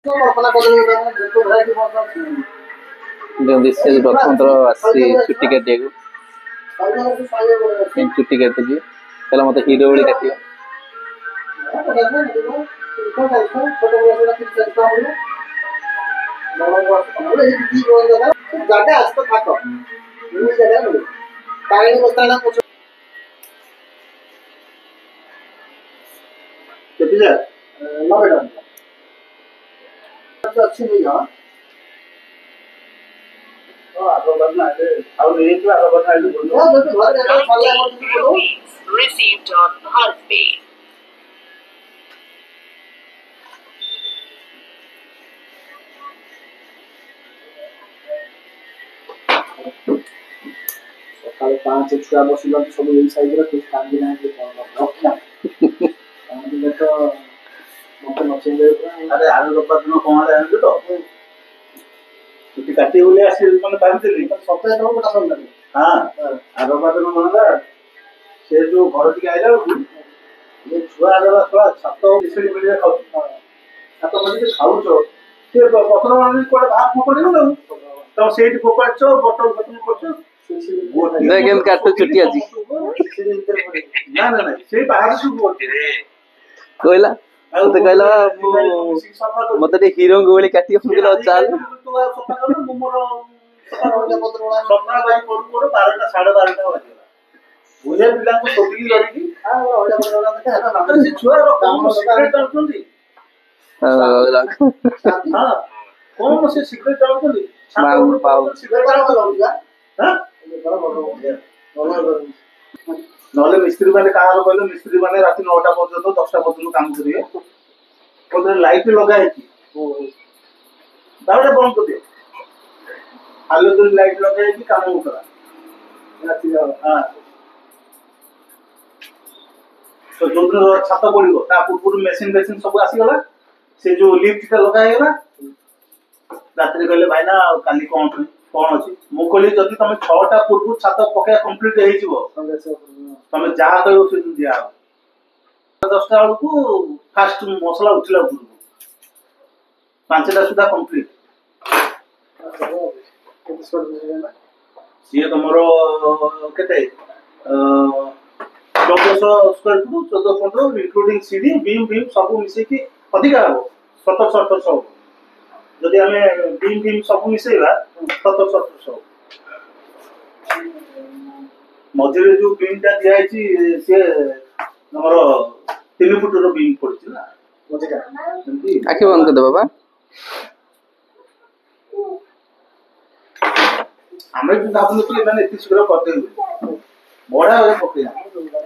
से प्रथम थर आसी चुट्टी काटिया चुट्टी काटुची कहला मत हिरो भाई काट received on Bharatpay. सकाल 5 छुआ बसिल सब यही साइज रे कुछ काम भी नहीं रखना तो मत नचे अरे आलू रपा दिन कोन आले आनबे तो छुट्टी काटी बोले आसी माने भाबितली सप्ताह तो बटा सब लगे हां आ रपा दिन मनला से जो घर टिके आइला ये छुआ आला थोड़ा छत मिसली मिले खाउ छत मिसली खाउ छो से पत्र माने कोडे भाग फोकड़ी न तो सेठी फोकड़छो बोतल बोतल करछो देखन काट चुट्टी आजी ना ना ना से बाहर से बोलते रे कोइला तो कहला मते हीरो गोली काटी हम गेलो चाल तो सफा कर मु मोर सपना भाई कोन कोन 12टा 12:30 बजे बुझे पिला को सोटी लड़ी हां ओडा बड़ा से छुआ रो काम सिगरेट करछंती हां कोन से सिगरेट करछंती बाऊ बाऊ सिगरेट करछंती हां नहले मिस्त्री माने कहार कहले मिस्त्री माने राति 9टा पर्यंत 10टा पर्यंत काम करिए ओदे लाइट लगा है कि दावड़ा बंद कर दे हालो तो लाइट लगा है कि काम होतरा राति हां तो जोंद्र छाता पड़िबो ता पूर्व मेसिन सब आसी गला से जो लिफ्ट का लगा है गला रात्रि कहले भाई ना काली कोन अछि मुकोली जति तमे 6टा पूर्व छात पके कंप्लीट हे जिवो तमे जा कहयो से दिया 10टा को फास्ट मसला उठला पूर्व 5टा सुधा कंप्लीट ये तमरो केते 1400 square foot 1415 including CD beam सब मिसे की अधिक हो 1700 जदि हमें बीम सब मिसेला 1700 मझिरे जो बीमटा दिया है से हमर 3 फुट रो बीम पड़छि ना मझिका आखि बंद कर दे बाबा हमें जो आपने तो मैंने इतनी सुग्र करते हुए बड़ा वाले पकड़े